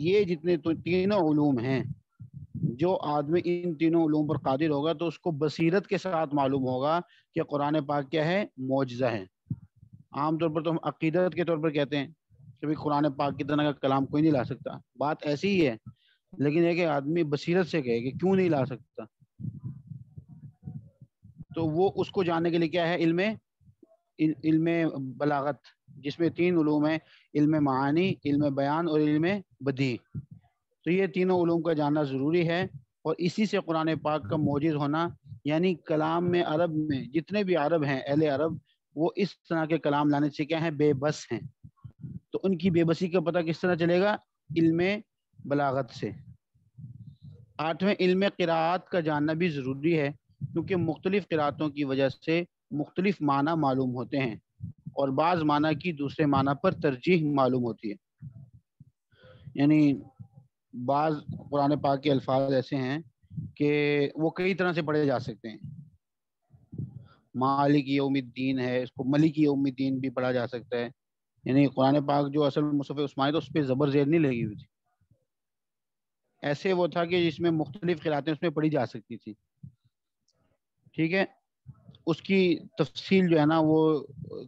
یہ جتنے تینوں علوم ہیں، جو آدمی ان تینوں علوم پر قادر ہوگا تو اس کو بصیرت کے ساتھ معلوم ہوگا کہ قرآن پاک کیا ہے، معجزہ ہے۔ عام طور پر تو ہم عقیدت کے طور پر کہتے ہیں کہ بھائی قرآن پاک کی طرح کا کلام کوئی نہیں لا سکتا، بات ایسی ہی ہے، لیکن یہ کہ آدمی بصیرت سے کہے کہ کیوں نہیں لا سکتا، تو وہ اس کو جاننے کے لیے کیا ہے، علم بلاغت، جس میں تین علوم ہیں، علم معانی، علم بیان اور علم بدیع۔ تو یہ تینوں علوم کا جاننا ضروری ہے، اور اسی سے قرآن پاک کا معجز ہونا، یعنی کلام میں عرب میں جتنے بھی عرب ہیں، اہل عرب، وہ اس طرح کے کلام لانے سے کیا ہیں، بے بس ہیں۔ تو ان کی بے بسی کا پتہ کس طرح چلے گا، علم بلاغت سے۔ آٹھویں، علم قراءت کا جاننا بھی ضروری ہے، کیونکہ مختلف قراءتوں کی وجہ سے مختلف معنی معلوم ہوتے ہیں، اور بعض معنی کی دوسرے معنی پر ترجیح معلوم ہوتی ہے۔ یعنی بعض قرآن پاک کے الفاظ ایسے ہیں کہ وہ کئی طرح سے پڑھے جا سکتے ہیں۔ مالک یوم الدین ہے، اس کو ملک یوم الدین بھی پڑھا جا سکتا ہے۔ یعنی قرآن پاک جو اصل مصحف عثمانی تو اس پہ زبر زیر نہیں لگی ہوئی تھی، ایسے وہ تھا کہ جس میں مختلف قراتیں اس میں پڑھی جا سکتی تھی، ٹھیک ہے۔ اس کی تفصیل جو ہے نا وہ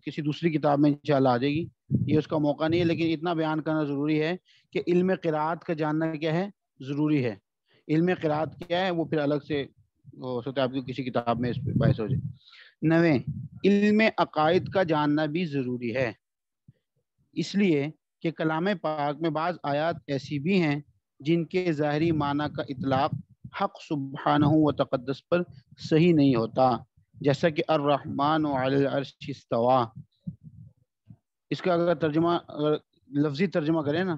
کسی دوسری کتاب میں انشاءاللہ آ جائے گی، یہ اس کا موقع نہیں ہے، لیکن اتنا بیان کرنا ضروری ہے کہ علم قراءت کا جاننا کیا ہے، ضروری ہے۔ علم قراءت کیا ہے وہ پھر الگ سے ہو سکتا ہے آپ کی کسی کتاب میں اس پہ بحث ہو جائے۔ 9، علم عقائد کا جاننا بھی ضروری ہے، اس لیے کہ کلام پاک میں بعض آیات ایسی بھی ہیں جن کے ظاہری معنی کا اطلاق حق سبحانہ و تقدس پر صحیح نہیں ہوتا، جیسا کہ الرحمن علی العرش استویٰ۔ اس کا اگر لفظی ترجمہ کریں نا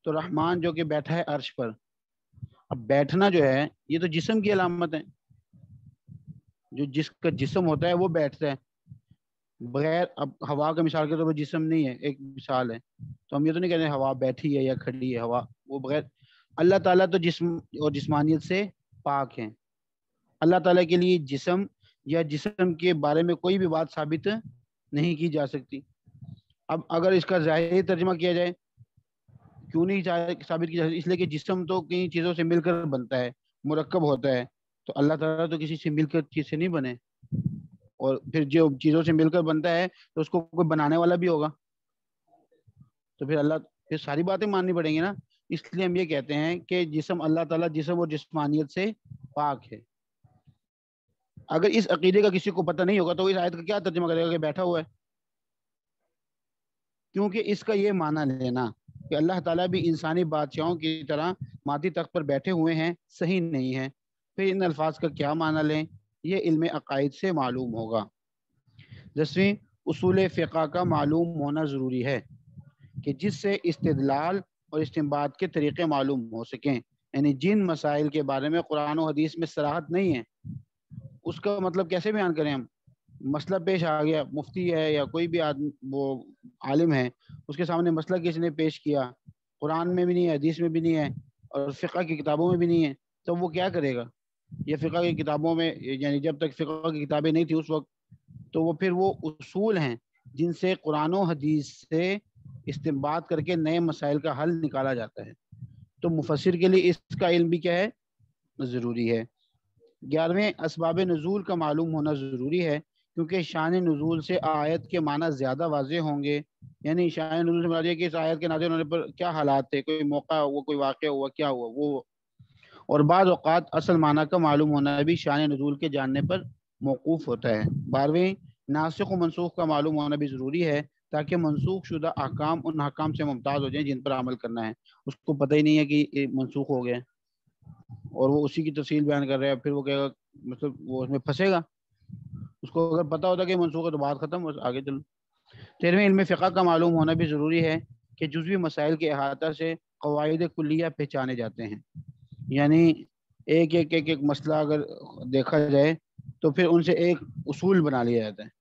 تو رحمان جو کہ بیٹھا ہے عرش پر، اب بیٹھنا جو ہے یہ تو جسم کی علامت ہے، جو جس کا جسم ہوتا ہے وہ بیٹھتا ہے، بغیر اب ہوا کا مثال کے طور پر جسم نہیں ہے، ایک مثال ہے، تو ہم یہ تو نہیں کہتے ہوا بیٹھی ہے یا کھڑی ہے، ہوا وہ بغیر۔ اللہ تعالیٰ تو جسم اور جسمانیت سے پاک ہیں، اللہ تعالیٰ کے لیے جسم یا جسم کے بارے میں کوئی بھی بات ثابت نہیں کی جا سکتی۔ اب اگر اس کا ظاہری ترجمہ کیا جائے، کیوں نہیں ثابت کی جا سکتی، اس لیے کہ جسم تو کئی چیزوں سے مل کر بنتا ہے، مرکب ہوتا ہے، تو اللہ تعالیٰ تو کسی سے مل کر چیز سے نہیں بنے، اور پھر جو چیزوں سے مل کر بنتا ہے تو اس کو کوئی بنانے والا بھی ہوگا، تو پھر ساری باتیں ماننی پڑیں گی نا۔ اس لیے ہم یہ کہتے ہیں کہ جسم، اللہ تعالیٰ جسم اور جسمانیت سے پاک ہے۔ اگر اس عقیدے کا کسی کو پتہ نہیں ہوگا تو اس آیت کا کیا ترجمہ کرے گا کہ بیٹھا ہوا ہے، کیونکہ اس کا یہ معنی لینا کہ اللہ تعالیٰ بھی انسانی بادشاہوں کی طرح مادی تخت پر بیٹھے ہوئے ہیں صحیح نہیں ہے، پھر ان الفاظ کا کیا معنی لیں، یہ علم عقائد سے معلوم ہوگا۔ 10، اصول فقہ کا معلوم ہونا ضروری ہے کہ جس سے استدلال اور استنباط کے طریقے معلوم ہو سکیں، یعنی جن مسائل کے بارے میں قرآن و حدیث میں صراحت نہیں ہے اس کا مطلب کیسے بیان کریں ہم۔ مسئلہ پیش آ گیا، مفتی ہے یا کوئی بھی آدمی وہ عالم ہے، اس کے سامنے مسئلہ کسی نے پیش کیا، قرآن میں بھی نہیں ہے، حدیث میں بھی نہیں ہے، اور فقہ کی کتابوں میں بھی نہیں ہے، تو وہ کیا کرے گا؟ یہ فقہ کی کتابوں میں، یعنی جب تک فقہ کی کتابیں نہیں تھی اس وقت، تو وہ پھر وہ اصول ہیں جن سے قرآن و حدیث سے استنباط کر کے نئے مسائل کا حل نکالا جاتا ہے، تو مفسر کے لیے اس کا علم بھی کیا ہے، ضروری ہے۔ 11، اسباب نزول کا معلوم ہونا ضروری ہے، کیونکہ شان نزول سے آیت کے معنی زیادہ واضح ہوں گے، یعنی شان نزول سے مراد یہ کہ اس آیت کے نازل ہونے پر کیا حالات تھے، کوئی موقع ہوا، کوئی واقعہ ہوا، کیا ہوا وہ، اور بعض اوقات اصل معنی کا معلوم ہونا بھی شان نزول کے جاننے پر موقوف ہوتا ہے۔ 12، ناسخ و منسوخ کا معلوم ہونا بھی ضروری ہے، تاکہ منسوخ شدہ احکام ان احکام سے ممتاز ہو جائیں جن پر عمل کرنا ہے۔ اس کو پتہ ہی نہیں ہے کہ یہ منسوخ ہو گیا اور وہ اسی کی تفصیل بیان کر رہے ہیں، پھر وہ کہے گا، مطلب وہ اس میں پھنسے گا۔ اس کو اگر پتہ ہوتا کہ منسوخ ہے تو بات ختم، بس آگے چلو۔ 13، علم فقہ کا معلوم ہونا بھی ضروری ہے کہ جزوی مسائل کے احاطہ سے قواعد کلیہ پہچانے جاتے ہیں، یعنی ایک مسئلہ اگر دیکھا جائے تو پھر ان سے ایک اصول بنا لیا جاتا ہے۔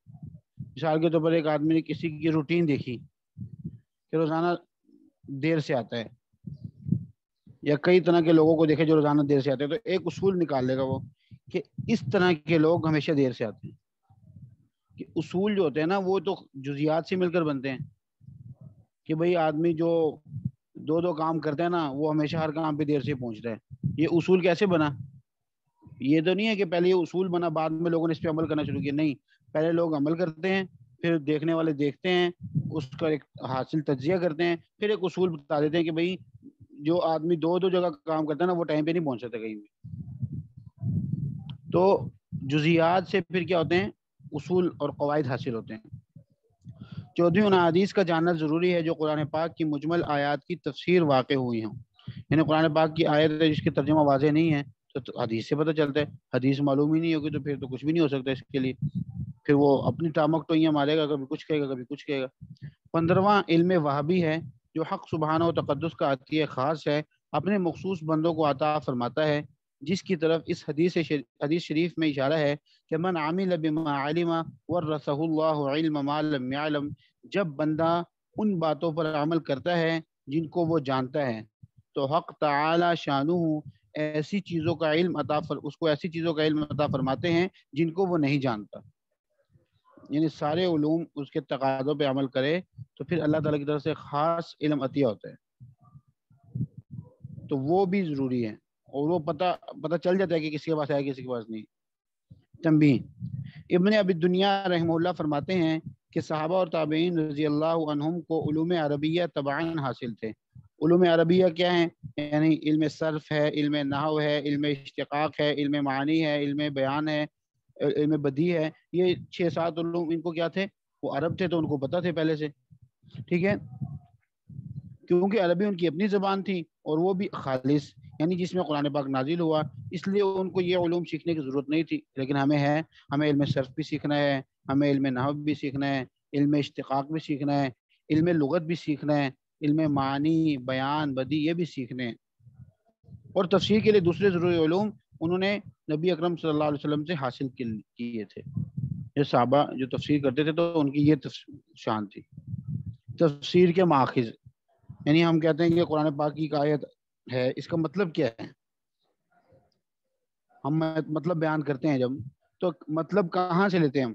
مثال کے طور پر ایک آدمی نے کسی کی روٹین دیکھی کہ روزانہ دیر سے آتا ہے، یا کئی طرح کے لوگوں کو دیکھے جو روزانہ دیر سے آتے ہیں، تو ایک اصول نکال لے گا وہ کہ اس طرح کے لوگ ہمیشہ دیر سے آتے ہیں۔ کہ اصول جو ہوتے ہیں نا وہ تو جزیات سے مل کر بنتے ہیں، کہ بھئی آدمی جو دو دو کام کرتے ہیں نا وہ ہمیشہ ہر کام پہ دیر سے پہنچتا ہے. یہ اصول کیسے بنا؟ یہ تو نہیں ہے کہ پہلے یہ اصول بنا بعد میں لوگوں نے اس پہ عمل کرنا شروع کیا. نہیں, پہلے لوگ عمل کرتے ہیں, پھر دیکھنے والے دیکھتے ہیں, اس کا ایک حاصل تجزیہ کرتے ہیں, پھر ایک اصول بتا دیتے ہیں کہ بھائی جو آدمی دو دو جگہ کام کرتا ہے نا وہ ٹائم پہ نہیں پہنچ سکتا کہیں بھی. تو جزیات سے پھر کیا ہوتے ہیں, اصول اور قواعد حاصل ہوتے ہیں. 14 ان احادیث کا جاننا ضروری ہے جو قرآن پاک کی مجمل آیات کی تفسیر واقع ہوئی ہوں. یعنی قرآن پاک کی آیت ہے جس کی ترجمہ واضح نہیں ہے تو حدیث سے پتہ چلتا ہے. حدیث معلوم ہی نہیں ہوگی تو پھر تو کچھ بھی نہیں ہو سکتا اس کے لیے. پھر وہ اپنی ٹامک ٹوئیاں مارے گا, کبھی کچھ کہے گا کبھی کچھ کہے گا. 15واں علم وہابی ہے جو حق سبحانہ و تقدس کا عطیہ خاص ہے, اپنے مخصوص بندوں کو عطا فرماتا ہے, جس کی طرف اس حدیث شریف میں اشارہ ہے کہ من عمل بما علم ورثہ اللہ علم ما لم يعلم. جب بندہ ان باتوں پر عمل کرتا ہے جن کو وہ جانتا ہے تو حق تعالی شانہ ایسی چیزوں کا علم اس کو ایسی چیزوں کا علم عطا فرماتے ہیں جن کو وہ نہیں جانتا. یعنی سارے علوم اس کے تقاضوں پہ عمل کرے تو پھر اللہ تعالیٰ کی طرف سے خاص علم عطیہ ہوتا ہے, تو وہ بھی ضروری ہے. اور وہ پتہ چل جاتا ہے کہ کسی کے پاس ہے کسی کے پاس نہیں. تنبیہ: ابن ابی دنیا رحمہ اللہ فرماتے ہیں کہ صحابہ اور تابعین رضی اللہ عنہم کو علوم عربیہ تبعاً حاصل تھے. علوم عربیہ کیا ہیں؟ یعنی علم صرف ہے, علم نحو ہے, علم اشتقاق ہے, علم معانی ہے, علم بیان ہے, علم بدیع ہے. یہ 6-7 علوم ان کو کیا تھے, وہ عرب تھے تو ان کو پتہ تھے پہلے سے. ٹھیک ہے, کیونکہ عربی ان کی اپنی زبان تھی اور وہ بھی خالص, یعنی جس میں قرآن پاک نازل ہوا, اس لیے ان کو یہ علوم سیکھنے کی ضرورت نہیں تھی. لیکن ہمیں علم صرف بھی سیکھنا ہے, ہمیں علم نحو بھی سیکھنا ہے, علم اشتقاق بھی سیکھنا ہے, علم لغت بھی سیکھنا ہے, علم معانی, بیان, بدیع یہ بھی سیکھنے ہیں. اور تفسیر کے لیے دوسرے ضروری علوم انہوں نے نبی اکرم صلی اللہ علیہ وسلم سے حاصل کیے تھے. یہ صحابہ جو تفسیر کرتے تھے تو ان کی یہ شان تھی. تفسیر کے ماخذ, یعنی ہم کہتے ہیں کہ قرآن پاک کی آیت ہے, اس کا مطلب کیا ہے؟ ہم مطلب بیان کرتے ہیں جب, تو مطلب کہاں سے لیتے ہیں ہم؟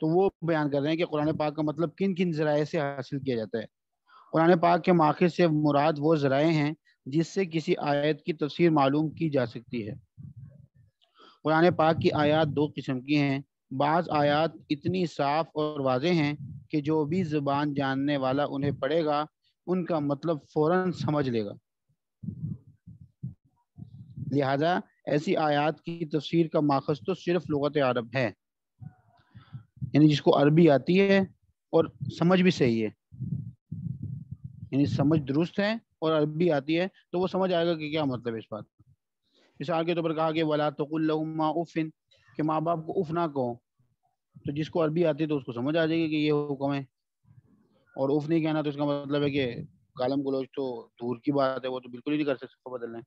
تو وہ بیان کر رہے ہیں کہ قرآن پاک کا مطلب کن کن ذرائع سے حاصل کیا جاتا ہے. قرآن پاک کے ماخذ سے مراد وہ ذرائع ہیں جس سے کسی آیت کی تفسیر معلوم کی جا سکتی ہے. قرآن پاک کی آیات 2 قسم کی ہیں. بعض آیات اتنی صاف اور واضح ہیں کہ جو بھی زبان جاننے والا انہیں پڑھے گا ان کا مطلب فوراً سمجھ لے گا. لہذا ایسی آیات کی تفسیر کا ماخذ تو صرف لغت عرب ہے, یعنی جس کو عربی آتی ہے اور سمجھ بھی صحیح ہے, یعنی سمجھ درست ہے اور عربی آتی ہے تو وہ سمجھ آئے گا کہ کیا مطلب ہے اس بات. مثال کے طور پر کہا کہ وَلَا تَقُلْ لَهُمَا أُفٍّ, کہ ماں باپ کو اف نہ کہو, تو جس کو عربی آتی ہے تو اس کو سمجھ آ جائے گی کہ یہ حکم ہے. اور اف نہیں کہنا تو اس کا مطلب ہے کہ کالم گلوچ تو دور کی بات ہے, وہ تو بالکل ہی نہیں کر سکتے, بدل لیں.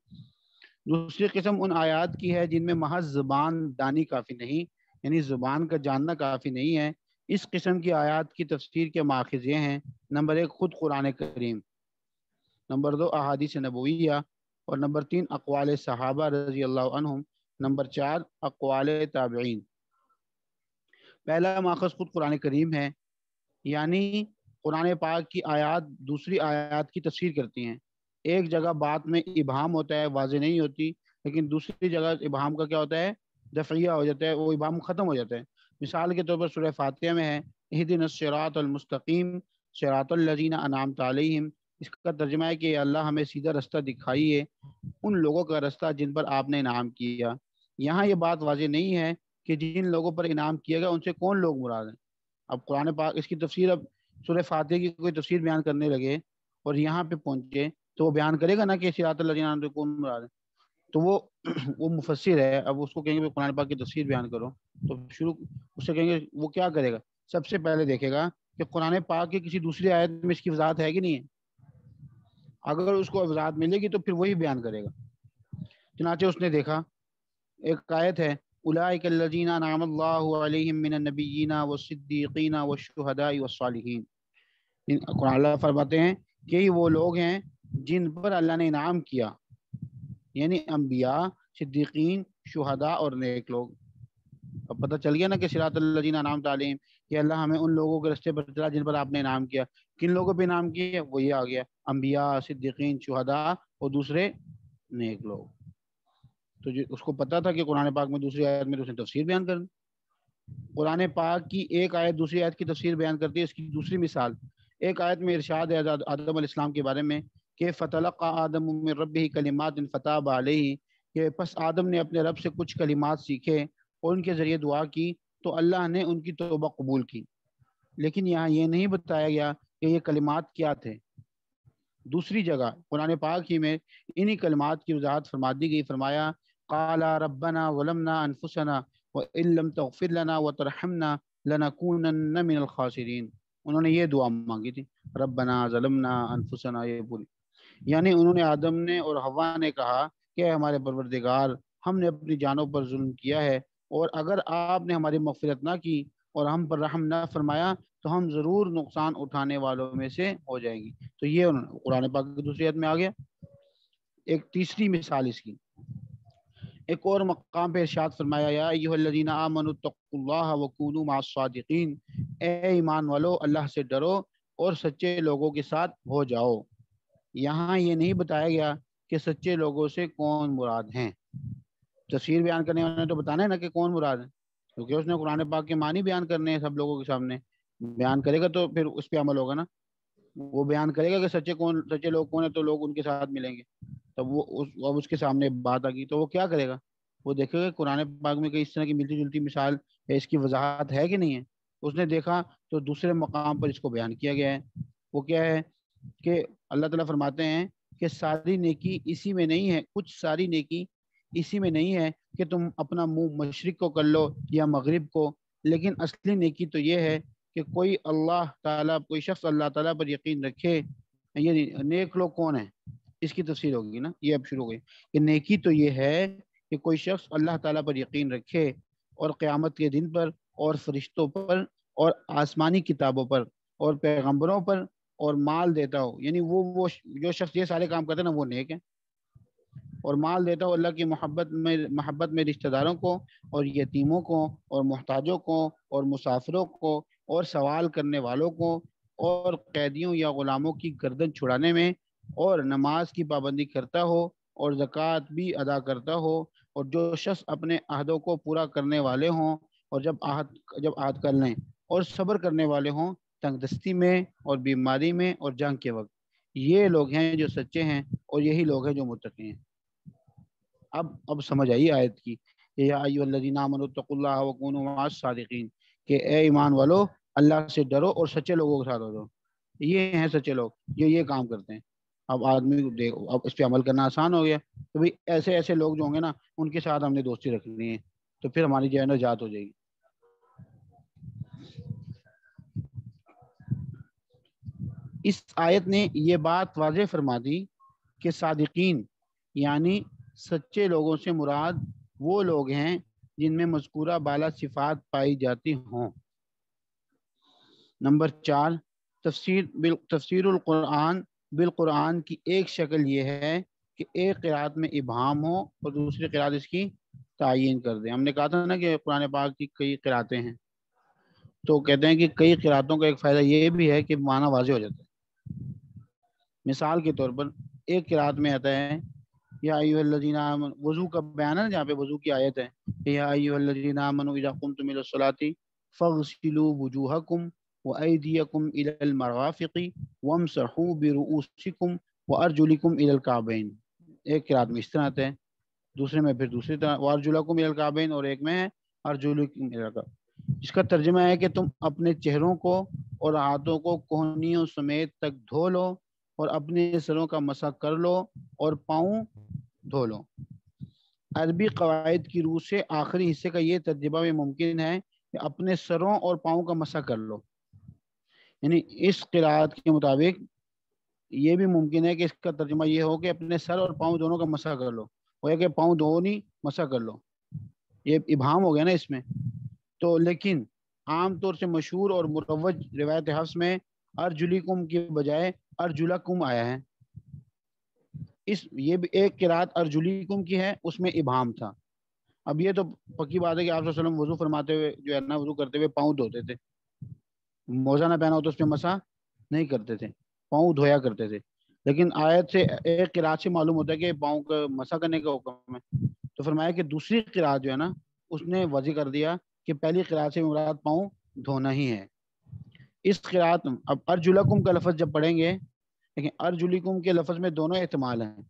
دوسری قسم ان آیات کی ہے جن میں محض زبان دانی کافی نہیں, یعنی زبان کا جاننا کافی نہیں ہے. اس قسم کی آیات کی تفسیر کے ماخذ یہ ہیں: نمبر 1 خود قرآن کریم, نمبر 2 احادیث نبویہ, اور نمبر 3 اقوال صحابہ رضی اللہ عنہم, نمبر 4 اقوال تابعین. پہلا ماخذ خود قرآن کریم ہے, یعنی قرآن پاک کی آیات دوسری آیات کی تفسیر کرتی ہیں. ایک جگہ بات میں ابہام ہوتا ہے, واضح نہیں ہوتی, لیکن دوسری جگہ ابہام کا کیا ہوتا ہے, دفعیہ ہو جاتا ہے, وہ ابہام ختم ہو جاتا ہے. مثال کے طور پر سورہ فاتحہ میں ہے اہدنا الصراط المستقیم صراط الذین انعمت علیہم, اس کا ترجمہ ہے کہ اللہ ہمیں سیدھا رستہ دکھائیے, ان لوگوں کا رستہ جن پر آپ نے انعام کیا. یہاں یہ بات واضح نہیں ہے کہ جن لوگوں پر انعام کیا گیا ان سے کون لوگ مراد ہیں. اب قرآن پاک اس کی تفسیر, اب سورہ فاتحہ کی کوئی تفسیر بیان کرنے لگے اور یہاں پہ پہنچے تو وہ بیان کرے گا نا کہ صراط الذین انعمت علیہم کون مراد ہے, تو وہ مفسر ہے. اب اس کو کہیں گے قرآن پاک کی تفسیر بیان کرو تو شروع اس سے کہیں گے, وہ کیا کرے گا, سب سے پہلے دیکھے گا کہ قرآن پاک کی کسی دوسری آیت میں اس کی وضاحت ہے کہ نہیں ہے. اگر اس کو وضاحت ملے گی تو پھر وہی بیان کرے گا. چنانچہ اس نے دیکھا ایک آیت ہے اولئک الذین انعم اللہ علیہم من النبیین والصدیقین والشہداء والصالحین. قرآن اللہ فرماتے ہیں کہ یہ وہ لوگ ہیں جن پر اللہ نے انعام کیا, یعنی انبیاء, صدیقین, شہداء اور نیک لوگ. اب پتہ چل گیا نا کہ صراط الذین انعمت علیہم کہ اللہ ہمیں ان لوگوں کے راستے پر چلا جن پر آپ نے انعام کیا. کن لوگوں پہ انعام کیا؟ وہ یہ آ گیا انبیاء، صدیقین، شہداء اور دوسرے نیک لوگ. تو جو اس کو پتا تھا کہ قرآن پاک میں دوسری آیت میں تو اس نے تفسیر بیان کر دی. قرآن پاک کی ایک آیت دوسری آیت کی تفسیر بیان کرتی ہے. اس کی دوسری مثال ایک آیت میں ارشاد ہے آدم علیہ السلام کے بارے میں کہ فتلقى آدم من ربه کلمات فتاب علیہ، کہ پس آدم نے اپنے رب سے کچھ کلمات سیکھے اور ان کے ذریعے دعا کی تو اللہ نے ان کی توبہ قبول کی. لیکن یہاں یہ نہیں بتایا گیا کہ یہ کلمات کیا تھے. دوسری جگہ قرآن پاک ہی میں انہی کلمات کی وضاحت فرما دی گئی. فرمایا قال ربنا ظلمنا انفسنا وان لم تغفر لنا وترحمنا لنكونن من الخاسرین. انہوں نے یہ دعا مانگی تھی ربنا ظلمنا انفسنا، یہ پوری یعنی انہوں نے آدم نے اور حوا نے کہا کہ ہمارے پروردگار ہم نے اپنی جانوں پر ظلم کیا ہے، اور اگر آپ نے ہماری مغفرت نہ کی اور ہم پر رحم نہ فرمایا تو ہم ضرور نقصان اٹھانے والوں میں سے ہو جائیں گی. تو یہ قرآن پاک کی دوسری آیت میں آ گیا. ایک تیسری مثال اس کی ایک اور مقام پہ ارشاد فرمایا یا ایھا الذین آمنوا اتقوا اللہ وکونوا مع الصادقین، اے ایمان والو اللہ سے ڈرو اور سچے لوگوں کے ساتھ ہو جاؤ. یہاں یہ نہیں بتایا گیا کہ سچے لوگوں سے کون مراد ہیں. تفسیر بیان کرنے والے نے تو بتانا ہے نا کہ کون مراد ہے، کیونکہ اس نے قرآن پاک کے معنی بیان کرنے ہیں. سب لوگوں کے سامنے بیان کرے گا تو پھر اس پہ عمل ہوگا نا. وہ بیان کرے گا کہ سچے لوگ کون ہیں تو لوگ ان کے ساتھ ملیں گے. تب وہ اب اس کے سامنے بات آ گئی تو وہ کیا کرے گا؟ وہ دیکھے گا قرآن پاک میں کئی اس طرح کی ملتی جلتی مثال ہے، اس کی وضاحت ہے کہ نہیں ہے. اس نے دیکھا تو دوسرے مقام پر اس کو بیان کیا گیا ہے. وہ کیا ہے کہ اللہ تعالیٰ فرماتے ہیں کہ ساری نیکی اسی میں نہیں ہے، کچھ ساری نیکی اسی میں نہیں ہے کہ تم اپنا منہ مشرق کو کر لو یا مغرب کو، لیکن اصلی نیکی تو یہ ہے کہ کوئی شخص اللہ تعالیٰ پر یقین رکھے. یہ نیک لوگ کون ہیں اس کی تفسیر ہوگی نا. یہ اب شروع ہو گئی کہ نیکی تو یہ ہے کہ کوئی شخص اللہ تعالیٰ پر یقین رکھے اور قیامت کے دن پر اور فرشتوں پر اور آسمانی کتابوں پر اور پیغمبروں پر اور مال دیتا ہو. یعنی وہ جو شخص یہ سارے کام کرتے ہیں نا وہ نیک ہے. اور مال دیتا ہو اللہ کی محبت میں رشتہ داروں کو اور یتیموں کو اور محتاجوں کو اور مسافروں کو اور سوال کرنے والوں کو اور قیدیوں یا غلاموں کی گردن چھڑانے میں، اور نماز کی پابندی کرتا ہو اور زکوٰۃ بھی ادا کرتا ہو، اور جو شخص اپنے عہدوں کو پورا کرنے والے ہوں اور جب عہد کر لیں، اور صبر کرنے والے ہوں تنگ دستی میں اور بیماری میں اور جنگ کے وقت. یہ لوگ ہیں جو سچے ہیں اور یہی لوگ ہیں جو متقی ہیں. اب سمجھ آئی آیت کی یا ایھا الذین آمنوا اتقوا اللہ وکونوا مع الصادقین کہ اے ایمان والو اللہ سے ڈرو اور سچے لوگوں کے ساتھ ہو جاؤ. یہ ہیں سچے لوگ جو یہ کام کرتے ہیں. اب آدمی اب اس پہ عمل کرنا آسان ہو گیا تو بھائی ایسے لوگ جو ہوں گے نا ان کے ساتھ ہم نے دوستی رکھنی ہے تو پھر ہماری جو ہے نا نجات ہو جائے گی. اس آیت نے یہ بات واضح فرما دی کہ صادقین یعنی سچے لوگوں سے مراد وہ لوگ ہیں جن میں مذکورہ بالا صفات پائی جاتی ہوں. نمبر 4 تفسیر القرآن بالقرآن کی ایک شکل یہ ہے کہ ایک قرات میں ابہام ہو اور دوسری قرات اس کی تعین کر دیں. ہم نے کہا تھا نا کہ قرآن پاک کی کئی قراتیں ہیں تو کہتے ہیں کہ کئی قراتوں کا ایک فائدہ یہ بھی ہے کہ معنی واضح ہو جاتا ہے. مثال کے طور پر ایک قرات میں آتا ہے یا ایھا الذین آمنوا، وضو کا بیان ہے جہاں پہ وضو کی آیت ہے یا ایھا الذین آمنوا اذا قمتم الى الصلاۃ فاغسلوا وجوہکم وایدیکم الى المرافق وامسحوا برؤوسکم وارجلکم الى الکعبین. ایک قرات میں اس طرح آتا ہے، دوسرے میں پھر دوسری طرح وارجلکم الى الکعبین، اور ایک میں ہے ارجلکم الى الکعبین. اس کا ترجمہ ہے کہ تم اپنے چہروں کو اور ہاتھوں کو کوہنیوں سمیت تک دھو لو اور اپنے سروں کا مسح کر لو اور پاؤں دھو لو. عربی قواعد کی روح سے آخری حصے کا یہ ترجمہ بھی ممکن ہے کہ اپنے سروں اور پاؤں کا مسح کر لو. یعنی اس قرات کے مطابق یہ بھی ممکن ہے کہ اس کا ترجمہ یہ ہو کہ اپنے سر اور پاؤں دونوں کا مسح کر لو، وہ ہے کہ پاؤں دونوں نہیں مسح کر لو. یہ ابہام ہو گیا نا اس میں. تو لیکن عام طور سے مشہور اور مروج روایت حفص میں ارجلکم کی بجائے ارجلکم آیا ہے. یہ بھی ایک قرات ارجلکم کی ہے، اس میں ابہام تھا. اب یہ تو پکی بات ہے کہ آپ صلی اللہ علیہ وسلم وضو فرماتے ہوئے جو ہے نا وضو کرتے ہوئے پاؤں دھوتے تھے موزہ نہ پہنا ہو تو اس پہ مسح نہیں کرتے تھے، پاؤں دھویا کرتے تھے. لیکن آیت سے ایک قرات سے معلوم ہوتا ہے کہ پاؤں کا مسح کرنے کا حکم ہے. تو فرمایا کہ دوسری قرات جو ہے نا اس نے واضح کر دیا کہ پہلی قرات سے مراد پاؤں دھونا ہی ہے. اس قرات اب ارجلکم کا لفظ جب پڑھیں گے، لیکن ارجلکم کے لفظ میں دونوں احتمال ہیں.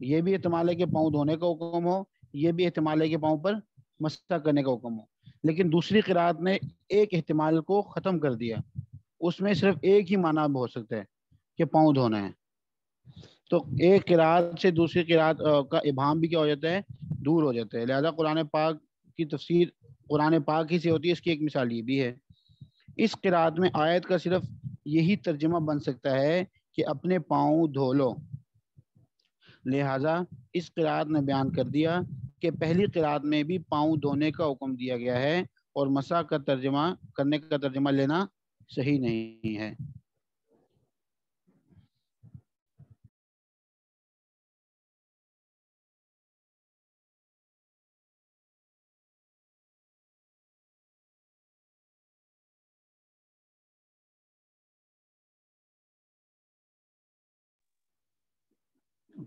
یہ بھی احتمال ہے کہ پاؤں دھونے کا حکم ہو، یہ بھی احتمال ہے کہ پاؤں پر مسح کرنے کا حکم ہو. لیکن دوسری قرات نے ایک احتمال کو ختم کر دیا، اس میں صرف ایک ہی معنی ہو سکتا ہے کہ پاؤں دھونا ہے. تو ایک قرات سے دوسری قرات کا ابہام بھی کیا ہو جاتا ہے، دور ہو جاتا ہے. لہذا قرآن پاک کی تفسیر قرآن پاک ہی سے ہوتی ہے. اس کی ایک مثال یہ بھی ہے، اس قرات میں آیت کا صرف یہی ترجمہ بن سکتا ہے کہ اپنے پاؤں دھو لو. لہذا اس قرات نے بیان کر دیا کہ پہلی قرات میں بھی پاؤں دھونے کا حکم دیا گیا ہے، اور مسح کا ترجمہ کرنے کا ترجمہ لینا صحیح نہیں ہے.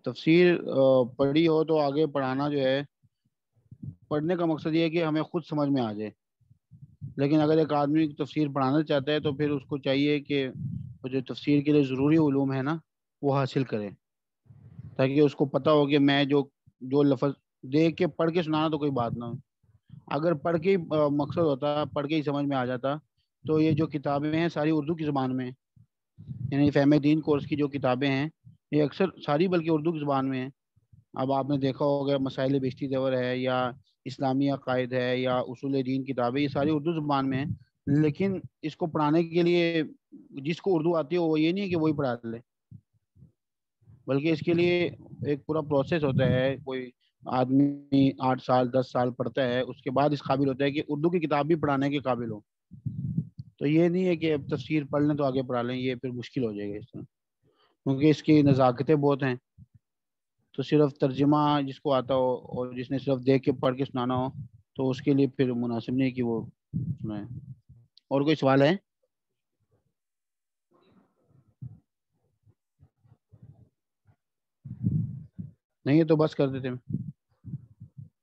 تفسیر پڑھی ہو تو آگے پڑھانا جو ہے، پڑھنے کا مقصد یہ ہے کہ ہمیں خود سمجھ میں آ جائے. لیکن اگر ایک آدمی تفسیر پڑھانا چاہتا ہے تو پھر اس کو چاہیے کہ وہ جو تفسیر کے لیے ضروری علوم ہے نا وہ حاصل کرے، تاکہ اس کو پتہ ہو کہ میں جو لفظ دیکھ کے پڑھ کے سنانا تو کوئی بات نہ ہو. اگر پڑھ کے مقصد ہوتا، پڑھ کے ہی سمجھ میں آ جاتا، تو یہ جو کتابیں ہیں ساری اردو کی زبان میں، یعنی فہم دین کورس کی جو کتابیں ہیں یہ اکثر ساری بلکہ اردو کی زبان میں ہیں. اب آپ نے دیکھا ہوگا مسائل بیشتی دیور ہے یا اسلامی عقائد ہے یا اصول دین کتابیں، یہ ساری اردو زبان میں ہیں. لیکن اس کو پڑھانے کے لیے جس کو اردو آتی ہے وہ یہ نہیں ہے کہ وہی پڑھا لے، بلکہ اس کے لیے ایک پورا پروسیس ہوتا ہے. کوئی آدمی 8 سال 10 سال پڑھتا ہے، اس کے بعد اس قابل ہوتا ہے کہ اردو کی کتاب بھی پڑھانے کے قابل ہو. تو یہ نہیں ہے کہ اب تفسیر پڑھ لیں تو آگے پڑھا لیں، یہ پھر مشکل ہو جائے گا اس طرح، کیونکہ اس کی نزاکتیں بہت ہیں. تو صرف ترجمہ جس کو آتا ہو اور جس نے صرف دیکھ کے پڑھ کے سنانا ہو تو اس کے لیے پھر مناسب نہیں کہ وہ سنائے. اور کوئی سوال ہے؟ نہیں ہے تو بس کر دیتے ہیں.